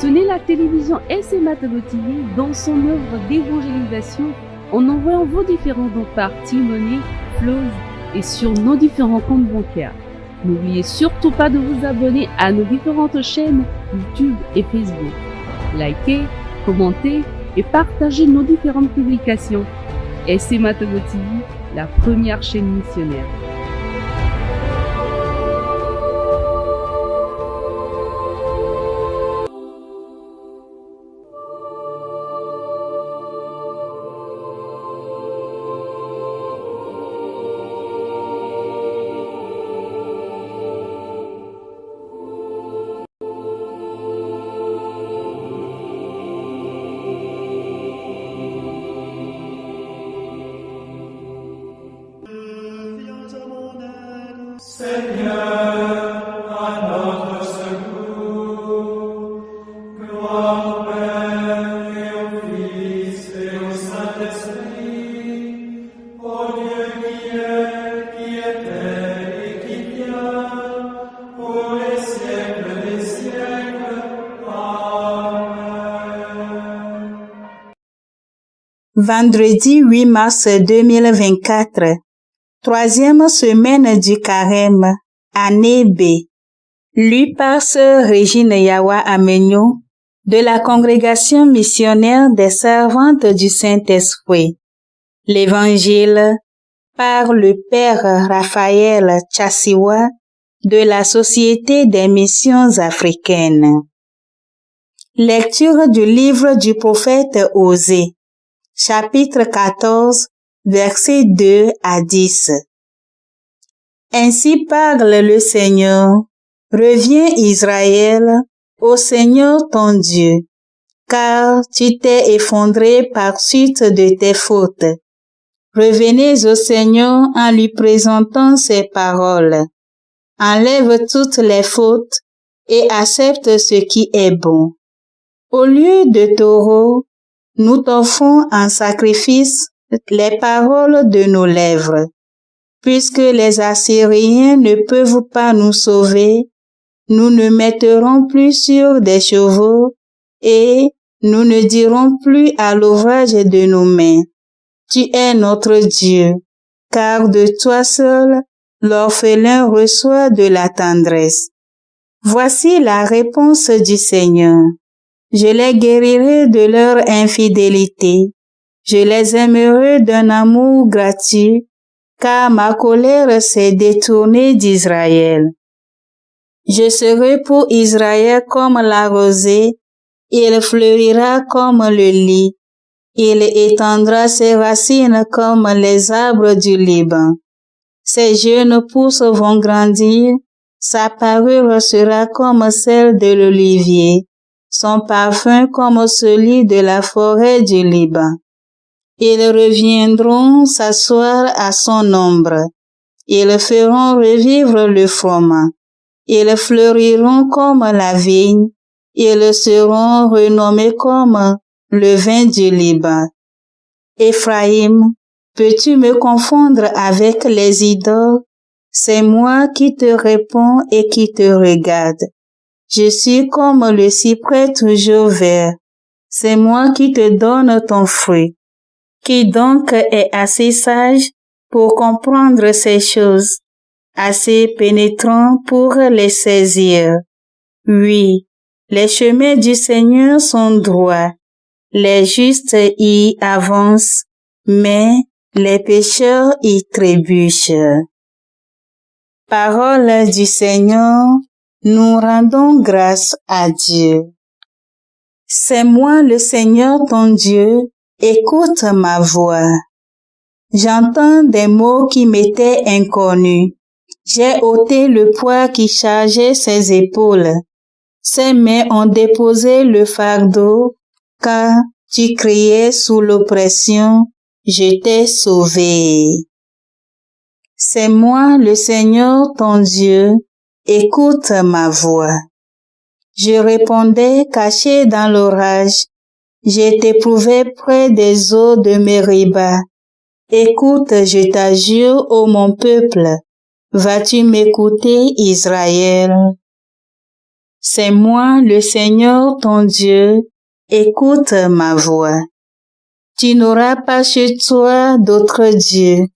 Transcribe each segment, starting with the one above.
Soutenez la télévision SMA TV dans son œuvre d'évangélisation en envoyant vos différents dons par T-Money, Flows et sur nos différents comptes bancaires. N'oubliez surtout pas de vous abonner à nos différentes chaînes YouTube et Facebook. Likez, commentez et partagez nos différentes publications. SMA TV, la première chaîne missionnaire. Seigneur, à notre secours, gloire au Père et au Fils et au Saint-Esprit, au Dieu qui est, qui était et qui vient, pour les siècles des siècles. Amen. Vendredi 8 mars 2024. Troisième semaine du carême, année B. Lu par Sœur Régine Yawa Amenyo de la Congrégation missionnaire des Servantes du Saint-Esprit. L'Évangile par le Père Raphaël Chassiwa de la Société des missions africaines. Lecture du livre du prophète Osée, chapitre 14, versets 2 à 10. Ainsi parle le Seigneur. Reviens Israël, au Seigneur ton Dieu, car tu t'es effondré par suite de tes fautes. Revenez au Seigneur en lui présentant ses paroles. Enlève toutes les fautes et accepte ce qui est bon. Au lieu de taureaux, nous t'offrons en sacrifice les paroles de nos lèvres. Puisque les Assyriens ne peuvent pas nous sauver, nous ne mettrons plus sur des chevaux et nous ne dirons plus à l'ouvrage de nos mains: Tu es notre Dieu, car de toi seul, l'orphelin reçoit de la tendresse. Voici la réponse du Seigneur. Je les guérirai de leur infidélité. Je les aimerai d'un amour gratuit, car ma colère s'est détournée d'Israël. Je serai pour Israël comme la rosée, il fleurira comme le lit, il étendra ses racines comme les arbres du Liban. Ses jeunes pousses vont grandir, sa parure sera comme celle de l'olivier, son parfum comme celui de la forêt du Liban. Ils reviendront s'asseoir à son ombre. Ils feront revivre le froment. Ils fleuriront comme la vigne. Ils seront renommés comme le vin du Liban. Éphraïm, peux-tu me confondre avec les idoles? C'est moi qui te réponds et qui te regarde. Je suis comme le cyprès toujours vert. C'est moi qui te donne ton fruit. Qui donc est assez sage pour comprendre ces choses, assez pénétrant pour les saisir? Oui, les chemins du Seigneur sont droits, les justes y avancent, mais les pécheurs y trébuchent. Parole du Seigneur, nous rendons grâce à Dieu. C'est moi le Seigneur ton Dieu. Écoute ma voix. J'entends des mots qui m'étaient inconnus. J'ai ôté le poids qui chargeait ses épaules. Ses mains ont déposé le fardeau. Quand tu criais sous l'oppression, je t'ai sauvé. C'est moi le Seigneur ton Dieu. Écoute ma voix. Je répondais caché dans l'orage. Je t'éprouvais près des eaux de Mériba. Écoute, je t'adjure, ô mon peuple. Vas-tu m'écouter, Israël? C'est moi, le Seigneur ton Dieu, écoute ma voix. Tu n'auras pas chez toi d'autre Dieu.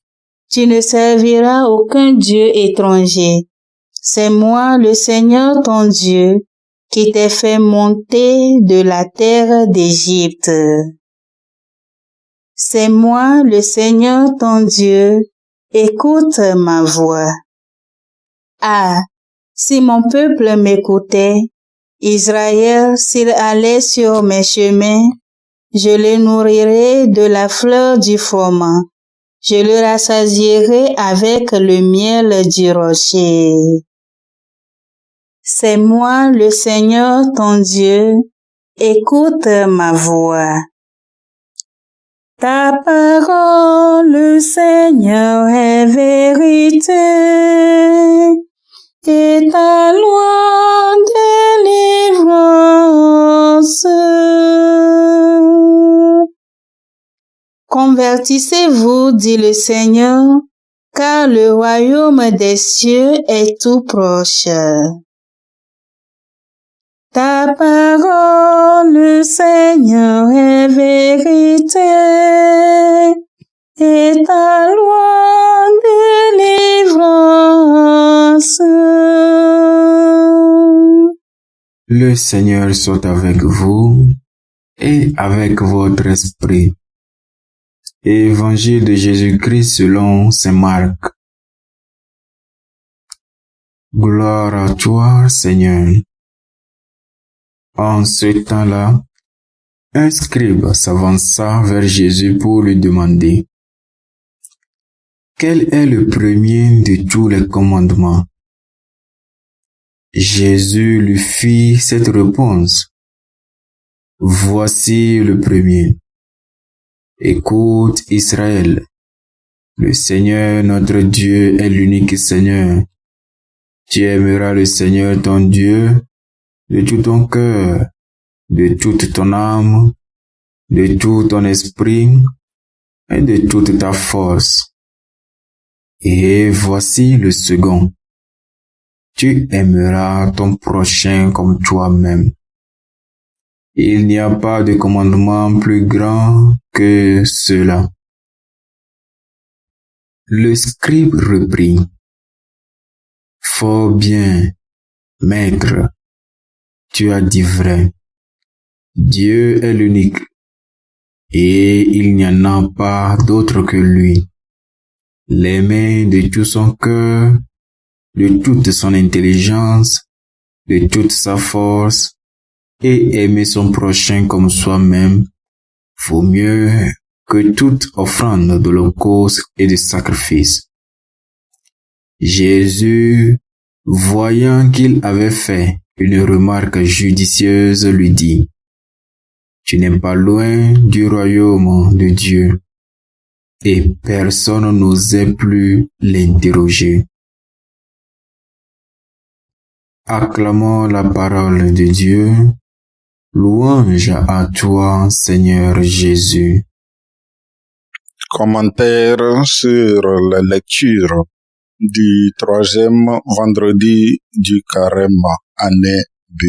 Tu ne serviras aucun Dieu étranger. C'est moi, le Seigneur ton Dieu, qui t'ai fait monter de la terre d'Égypte. C'est moi, le Seigneur ton Dieu, écoute ma voix. Ah, si mon peuple m'écoutait, Israël, s'il allait sur mes chemins, je le nourrirai de la fleur du froment. Je le rassasierai avec le miel du rocher. C'est moi, le Seigneur ton Dieu, écoute ma voix. Ta parole, Seigneur, est vérité, et ta loi délivrance. Convertissez-vous, dit le Seigneur, car le royaume des cieux est tout proche. Ta parole, Seigneur, est vérité, et ta loi délivrance. Le Seigneur soit avec vous et avec votre esprit. Évangile de Jésus-Christ selon saint Marc. Gloire à toi, Seigneur. En ce temps-là, un scribe s'avança vers Jésus pour lui demander: quel est le premier de tous les commandements? Jésus lui fit cette réponse: voici le premier. Écoute, Israël, le Seigneur notre Dieu est l'unique Seigneur. Tu aimeras le Seigneur ton Dieu de tout ton cœur, de toute ton âme, de tout ton esprit et de toute ta force. Et voici le second. Tu aimeras ton prochain comme toi-même. Il n'y a pas de commandement plus grand que cela. Le scribe reprit: fort bien, maître, tu as dit vrai. Dieu est l'unique, et il n'y en a pas d'autre que lui. L'aimer de tout son cœur, de toute son intelligence, de toute sa force, et aimer son prochain comme soi-même vaut mieux que toute offrande d'holocauste et de sacrifice. Jésus, voyant qu'il avait fait une remarque judicieuse, lui dit: tu n'es pas loin du royaume de Dieu. Et personne n'osait plus l'interroger. Acclamons la parole de Dieu. Louange à toi, Seigneur Jésus. Commentaire sur la lecture du 3e vendredi du carême, année B.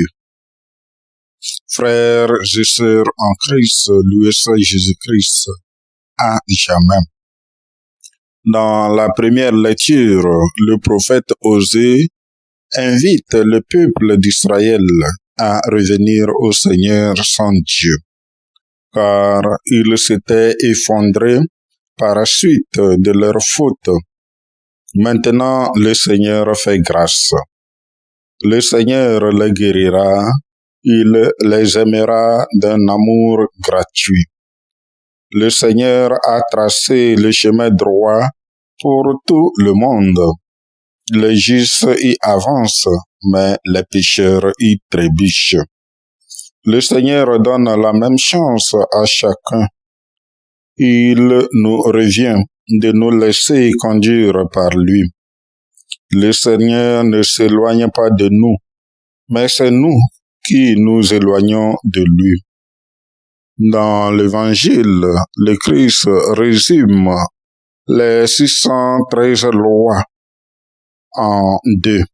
Frères et sœurs en Christ, loué soit Jésus-Christ à jamais. Dans la première lecture, le prophète Osée invite le peuple d'Israël à revenir au Seigneur son Dieu, car ils s'étaient effondrés par suite de leurs fautes. Maintenant, le Seigneur fait grâce. Le Seigneur les guérira, il les aimera d'un amour gratuit. Le Seigneur a tracé le chemin droit pour tout le monde. Les justes y avancent, mais les pécheurs y trébuchent. Le Seigneur donne la même chance à chacun. Il nous revient de nous laisser conduire par lui. Le Seigneur ne s'éloigne pas de nous, mais c'est nous qui nous éloignons de lui. Dans l'Évangile, le Christ résume les 613 lois en 2.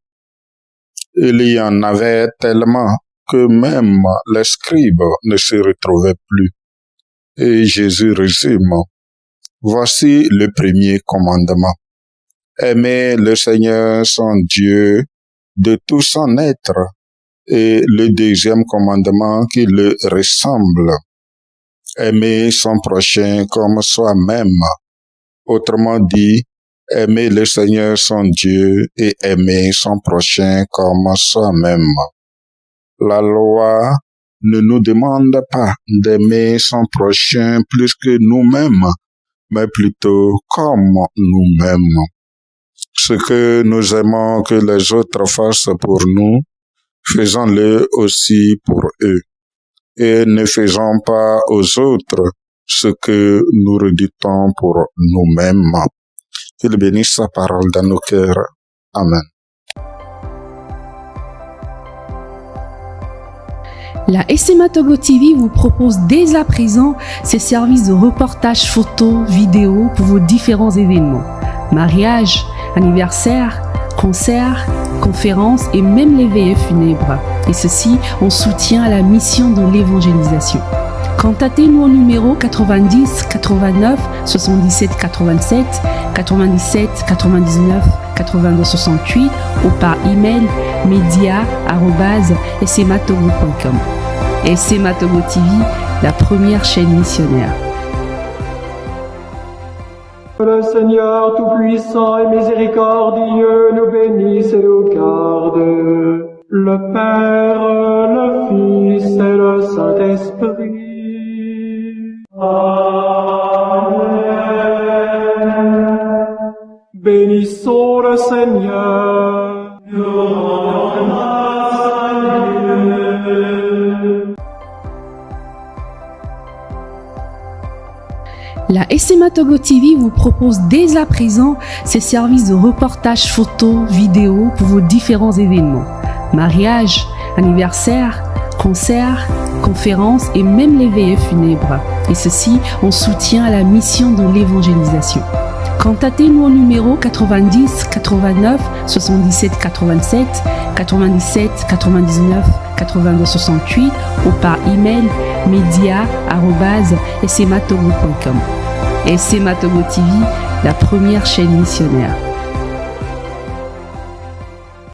Il y en avait tellement que même les scribes ne se retrouvaient plus. Et Jésus résume: voici le premier commandement. Aimer le Seigneur son Dieu de tout son être. Et le deuxième commandement qui le ressemble: aimer son prochain comme soi-même. Autrement dit, aimer le Seigneur son Dieu et aimer son prochain comme soi-même. La loi ne nous demande pas d'aimer son prochain plus que nous-mêmes, mais plutôt comme nous-mêmes. Ce que nous aimons que les autres fassent pour nous, faisons-le aussi pour eux. Et ne faisons pas aux autres ce que nous redoutons pour nous-mêmes. Qu'il bénisse sa parole dans nos cœurs. Amen. La SMA Togo TV vous propose dès à présent ses services de reportage photo, vidéo pour vos différents événements. Mariage, anniversaire, concerts, conférences et même les veillées funèbres. Et ceci en soutien à la mission de l'évangélisation. Contactez-nous au numéro 90 89 77 87 97 99 82 68 ou par email media@smatogo.com. SMA Togo TV, la première chaîne missionnaire. Le Seigneur Tout-Puissant et Miséricordieux nous bénisse et nous garde. Le Père, le Fils et le Saint-Esprit. Amen. Bénissons le Seigneur. Nous rendons grâce à Dieu. La SMA Togo TV vous propose dès à présent ses services de reportage photo, vidéo pour vos différents événements. Mariage, anniversaire, concerts, conférences et même les veillées funèbres. Et ceci en soutien à la mission de l'évangélisation. Contactez-nous au numéro 90 89 77 87 97 99 82 68 ou par email media@smatogo.com. SMA Togo TV, la première chaîne missionnaire.